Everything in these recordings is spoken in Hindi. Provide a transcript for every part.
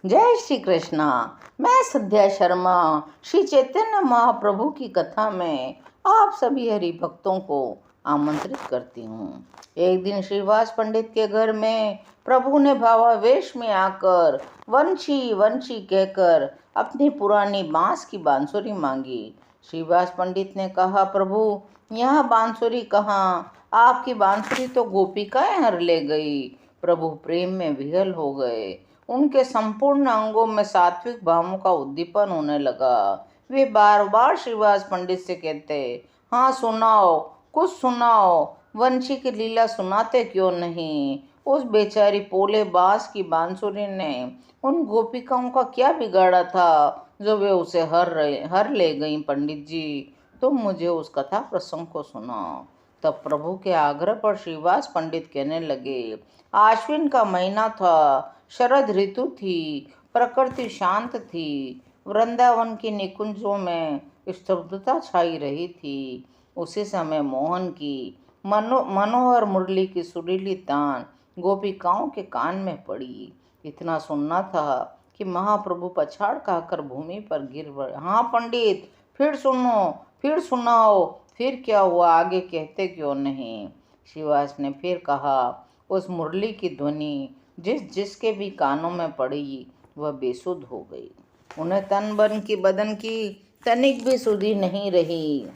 जय श्री कृष्णा। मैं संध्या शर्मा श्री चैतन्य महाप्रभु की कथा में आप सभी हरि भक्तों को आमंत्रित करती हूँ। एक दिन श्रीवास पंडित के घर में प्रभु ने भावावेश में आकर वंशी वंशी कहकर अपनी पुरानी बांस की बांसुरी मांगी। श्रीवास पंडित ने कहा, प्रभु यहाँ बांसुरी कहाँ, आपकी बांसुरी तो गोपिकाएं हर ले गई। प्रभु प्रेम में विह्वल हो गए। उनके संपूर्ण अंगों में सात्विक भावों का उद्दीपन होने लगा। वे बार बार श्रीवास पंडित से कहते, हाँ सुनाओ, कुछ सुनाओ, वंशी की लीला सुनाते क्यों नहीं। उस बेचारी पोले बास की बांसुरी ने उन गोपिकाओं का क्या बिगाड़ा था जो वे उसे हर ले गईं। पंडित जी, तुम मुझे उस कथा प्रसंग को सुनाओ। तब प्रभु के आग्रह पर श्रीवास पंडित कहने लगे, आश्विन का महीना था, शरद ऋतु थी, प्रकृति शांत थी, वृंदावन की निकुंजों में स्तब्धता छाई रही थी। उसी समय मोहन की मनोहर मुरली की सुरीली तान गोपिकाओं के कान में पड़ी। इतना सुनना था कि महाप्रभु पछाड़ खाकर भूमि पर गिर पड़े। हाँ पंडित, फिर सुनो, फिर सुनाओ, फिर क्या हुआ, आगे कहते क्यों नहीं। श्रीवास ने फिर कहा, उस मुरली की ध्वनि जिसके भी कानों में पड़ी वह बेसुध हो गई। उन्हें तन बदन की तनिक भी सुधि नहीं रही।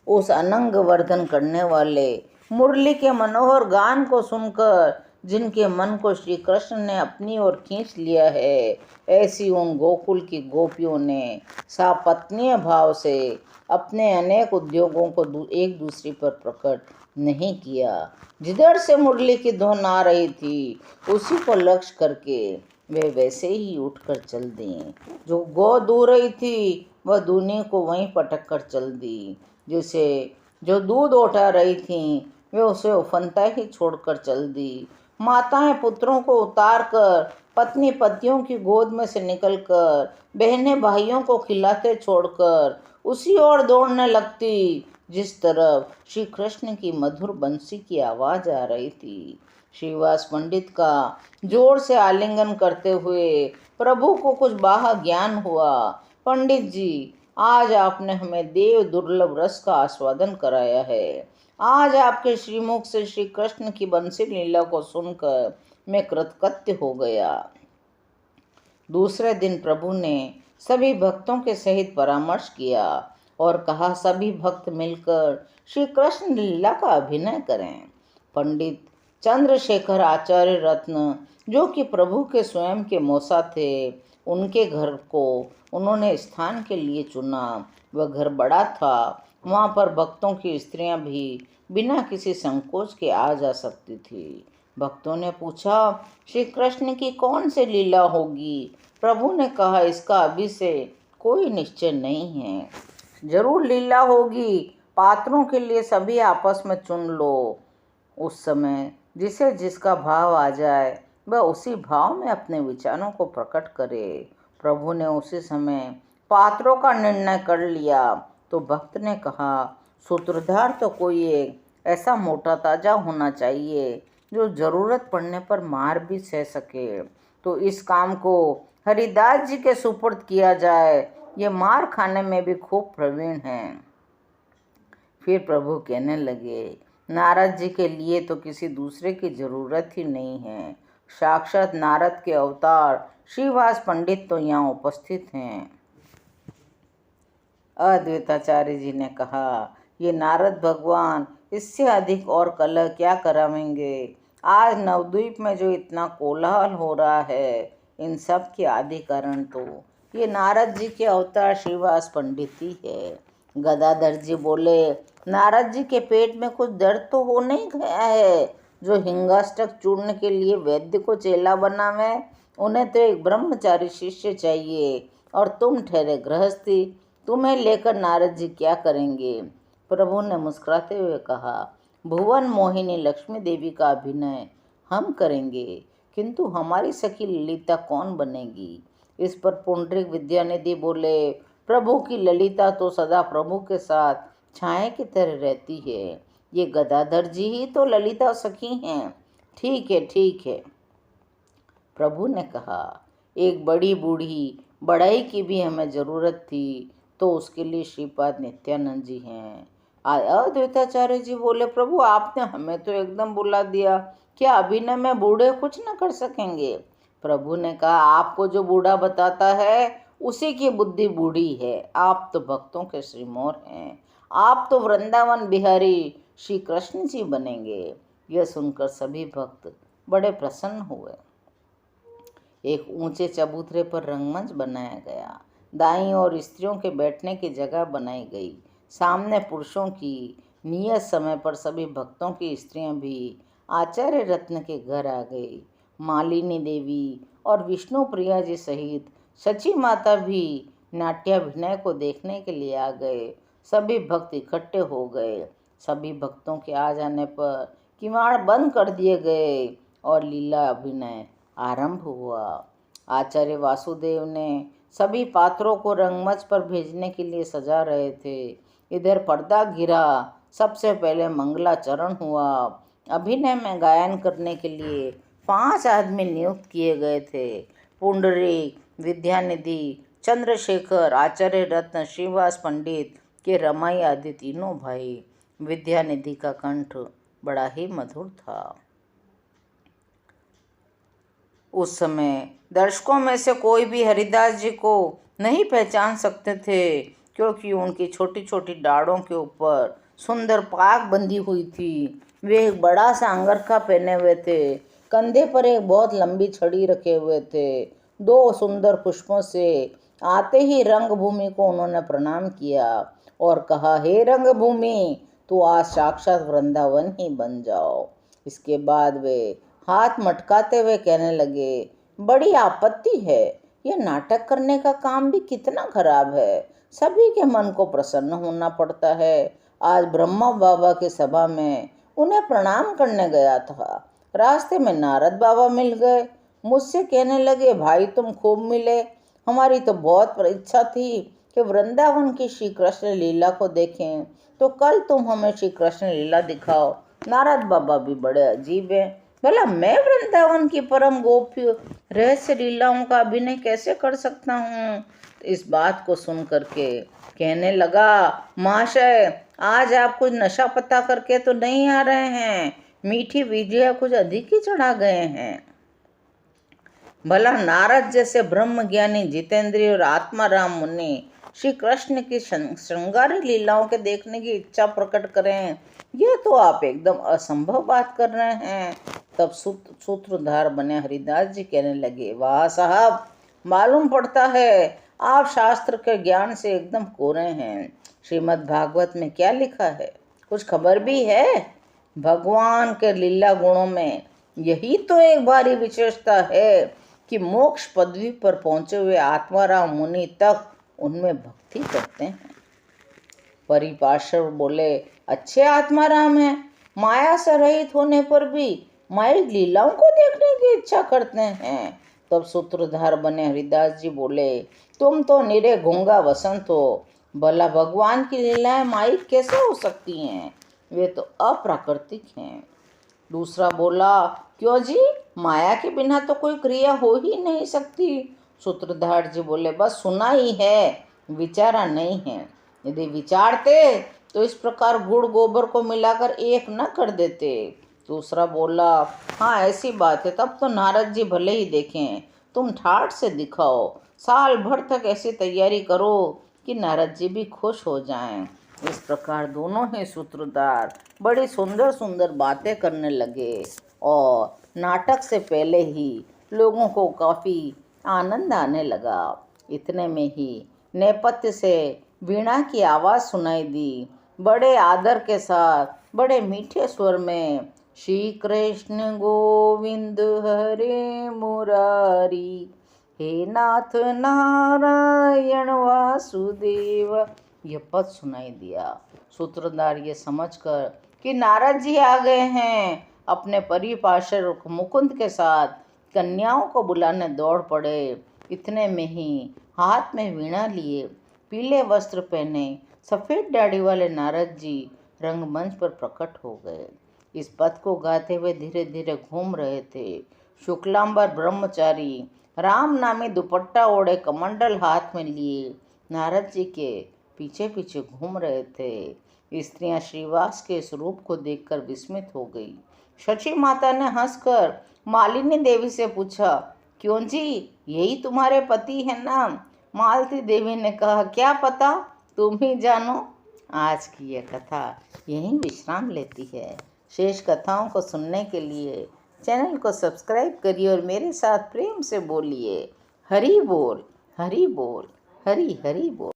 उस अनंग वर्धन करने वाले मुरली के मनोहर गान को सुनकर जिनके मन को श्री कृष्ण ने अपनी ओर खींच लिया है, ऐसी उन गोकुल की गोपियों ने सापत्नीय भाव से अपने अनेक उद्योगों को एक दूसरे पर प्रकट नहीं किया। जिधर से मुरली की धुन आ रही थी उसी को लक्ष्य करके वे वैसे ही उठकर चल दी। जो गौ दू रही थी वह दूनी को वहीं पटक कर चल दी। जो दूध उठा रही थीं वे उसे उफनता ही छोड़कर चल दी। माताएं पुत्रों को उतार कर पत्नी पतियों की गोद में से निकलकर बहनें भाइयों को खिलाते छोड़कर उसी ओर दौड़ने लगती जिस तरफ श्री कृष्ण की मधुर बंसी की आवाज़ आ रही थी। श्रीवास पंडित का जोर से आलिंगन करते हुए प्रभु को कुछ बाह्य ज्ञान हुआ। पंडित जी, आज आपने हमें देव दुर्लभ रस का आस्वादन कराया है। आज आपके श्रीमुख से श्री कृष्ण की बंसी लीला को सुनकर मैं कृतकृत्य हो गया। दूसरे दिन प्रभु ने सभी भक्तों के सहित परामर्श किया और कहा, सभी भक्त मिलकर श्री कृष्ण लीला का अभिनय करें। पंडित चंद्रशेखर आचार्य रत्न, जो कि प्रभु के स्वयं के मौसा थे, उनके घर को उन्होंने स्थान के लिए चुना। वह घर बड़ा था, वहाँ पर भक्तों की स्त्रियां भी बिना किसी संकोच के आ जा सकती थी। भक्तों ने पूछा, श्री कृष्ण की कौन सी लीला होगी। प्रभु ने कहा, इसका अभी से कोई निश्चय नहीं है, जरूर लीला होगी। पात्रों के लिए सभी आपस में चुन लो। उस समय जिसे जिसका भाव आ जाए वह उसी भाव में अपने विचारों को प्रकट करे। प्रभु ने उसी समय पात्रों का निर्णय कर लिया तो भक्त ने कहा, सूत्रधार तो कोई एक ऐसा मोटा ताजा होना चाहिए जो जरूरत पड़ने पर मार भी सह सके। तो इस काम को हरिदास जी के सुपुर्द किया जाए, ये मार खाने में भी खूब प्रवीण हैं। फिर प्रभु कहने लगे, नारद जी के लिए तो किसी दूसरे की जरूरत ही नहीं है। साक्षात नारद के अवतार श्रीवास पंडित तो यहाँ उपस्थित हैं। अद्वैताचार्य जी ने कहा, ये नारद भगवान इससे अधिक और कलह क्या करावेंगे। आज नवद्वीप में जो इतना कोलाहल हो रहा है, इन सब के आदि कारण तो ये नारद जी के अवतार श्रीवास पंडित ही है। गदाधर जी बोले, नारद जी के पेट में कुछ दर्द तो हो नहीं गया है जो हिंगाष्टक चूर्ण के लिए वैद्य को चेला बनावे। उन्हें तो एक ब्रह्मचारी शिष्य चाहिए और तुम ठहरे गृहस्थी। तुम्हें लेकर नारद जी क्या करेंगे। प्रभु ने मुस्कुराते हुए कहा, भुवन मोहिनी लक्ष्मी देवी का अभिनय हम करेंगे, किंतु हमारी सखी ललिता कौन बनेगी। इस पर पुंडरीक विद्यानिधि बोले, प्रभु की ललिता तो सदा प्रभु के साथ छाया की तरह रहती है। ये गदाधर जी ही तो ललिता सखी हैं। ठीक है, ठीक है। प्रभु ने कहा, एक बड़ी बूढ़ी बढ़ई की भी हमें ज़रूरत थी, तो उसके लिए श्रीपाद नित्यानंद जी हैं। अद्वैताचार्य जी बोले, प्रभु आपने हमें तो एकदम बुला दिया, क्या अभिनय में बूढ़े कुछ न कर सकेंगे? प्रभु ने कहा, आपको जो बूढ़ा बताता है उसी की बुद्धि बूढ़ी है। आप तो भक्तों के श्रीमोर हैं, आप तो वृंदावन बिहारी श्री कृष्ण जी बनेंगे। यह सुनकर सभी भक्त बड़े प्रसन्न हुए। एक ऊंचे चबूतरे पर रंगमंच बनाया गया। दाईं ओर स्त्रियों के बैठने की जगह बनाई गई। सामने पुरुषों की। नियत समय पर सभी भक्तों की स्त्रियां भी आचार्य रत्न के घर आ गई। मालिनी देवी और विष्णु प्रिया जी सहित सची माता भी नाट्याभिनय को देखने के लिए आ गए। सभी भक्त इकट्ठे हो गए। सभी भक्तों के आ जाने पर किवाड़ बंद कर दिए गए और लीला अभिनय आरंभ हुआ। आचार्य वासुदेव ने सभी पात्रों को रंगमंच पर भेजने के लिए सजा रहे थे। इधर पर्दा गिरा। सबसे पहले मंगलाचरण हुआ। अभिनय में गायन करने के लिए 5 आदमी नियुक्त किए गए थे। पुंडरीक, विद्यानिधि, चंद्रशेखर, आचार्य रत्न, श्रीवास पंडित के रमाई आदि तीनों भाई। विद्यानिधि का कंठ बड़ा ही मधुर था। उस समय दर्शकों में से कोई भी हरिदास जी को नहीं पहचान सकते थे, क्योंकि उनकी छोटी छोटी डाढ़ों के ऊपर सुंदर पाग बंधी हुई थी। वे एक बड़ा सा अंगरखा पहने हुए थे। कंधे पर एक बहुत लंबी छड़ी रखे हुए थे। 2 सुंदर पुष्पों से आते ही रंगभूमि को उन्होंने प्रणाम किया और कहा, हे रंगभूमि, तो आज साक्षात वृंदावन ही बन जाओ। इसके बाद वे हाथ मटकाते हुए कहने लगे, बड़ी आपत्ति है, यह नाटक करने का काम भी कितना खराब है। सभी के मन को प्रसन्न होना पड़ता है। आज ब्रह्मा बाबा की सभा में उन्हें प्रणाम करने गया था। रास्ते में नारद बाबा मिल गए। मुझसे कहने लगे, भाई तुम खूब मिले। हमारी तो बहुत इच्छा थी कि वृंदावन की श्री कृष्ण लीला को देखें, तो कल तुम हमें श्री कृष्ण लीला दिखाओ। नारद बाबा भी बड़े अजीब हैं। भला मैं वृंदावन की परम गोप्य रहस्य लीलाओं का अभिनय कैसे कर सकता हूँ? इस बात को सुन करके कहने लगा, महाशय, आज आप कुछ नशा पता करके तो नहीं आ रहे हैं, मीठी विजया कुछ अधिक ही चढ़ा गए हैं। भला नारद जैसे ब्रह्म ज्ञानी जितेंद्रिय और आत्माराम मुनि श्री कृष्ण की श्रृंगारी लीलाओं के देखने की इच्छा प्रकट करें, यह तो आप एकदम असंभव बात कर रहे हैं। तब सूत्रधार बने हरिदास जी कहने लगे, वाह साहब, मालूम पड़ता है आप शास्त्र के ज्ञान से एकदम कोरे हैं। श्रीमद् भागवत में क्या लिखा है, कुछ खबर भी है? भगवान के लीला गुणों में यही तो एक भारी विशेषता है कि मोक्ष पदवी पर पहुंचे हुए आत्माराम मुनि तक उनमें भक्ति करते हैं। परिपार्श्व बोले, अच्छे आत्माराम हैं, माया से रहित होने पर भी माई लीलाओं को देखने की इच्छा करते हैं। तब सूत्रधार बने हरिदास जी बोले, तुम तो निरे गूंगा वसंत हो। भला भगवान की लीलाएं माइक कैसे हो सकती हैं? वे तो अप्राकृतिक हैं। दूसरा बोला, क्यों जी, माया के बिना तो कोई क्रिया हो ही नहीं सकती। सूत्रधार जी बोले, बस सुना ही है, विचारा नहीं है। यदि विचारते तो इस प्रकार गुड़ गोबर को मिलाकर एक न कर देते। दूसरा बोला, हाँ ऐसी बात है, तब तो नारद जी भले ही देखें, तुम ठाठ से दिखाओ, साल भर तक ऐसी तैयारी करो कि नारद जी भी खुश हो जाएं। इस प्रकार दोनों ही सूत्रधार बड़ी सुंदर सुंदर बातें करने लगे और नाटक से पहले ही लोगों को काफ़ी आनंद आने लगा। इतने में ही नेपथ्य से वीणा की आवाज़ सुनाई दी। बड़े आदर के साथ बड़े मीठे स्वर में, श्री कृष्ण गोविंद हरे मुरारी, हे नाथ नारायण वासुदेव, यह पद सुनाई दिया। सूत्रधार ये समझकर कि नारद जी आ गए हैं, अपने परिपार्षद मुकुंद के साथ कन्याओं को बुलाने दौड़ पड़े। इतने में ही हाथ में वीणा लिए, पीले वस्त्र पहने, सफ़ेद दाढ़ी वाले नारद जी रंगमंच पर प्रकट हो गए। इस पद को गाते हुए धीरे धीरे घूम रहे थे। शुक्लांबर ब्रह्मचारी राम नामी दुपट्टा ओढ़े कमंडल हाथ में लिए नारद जी के पीछे पीछे घूम रहे थे। स्त्रियां श्रीवास के स्वरूप को देखकर विस्मित हो गई। शची माता ने हंसकर मालिनी देवी से पूछा, क्यों जी, यही तुम्हारे पति है ना? मालती देवी ने कहा, क्या पता, तुम ही जानो। आज की यह कथा यहीं विश्राम लेती है। शेष कथाओं को सुनने के लिए चैनल को सब्सक्राइब करिए और मेरे साथ प्रेम से बोलिए, हरि बोल, हरि बोल, हरि हरि बोल।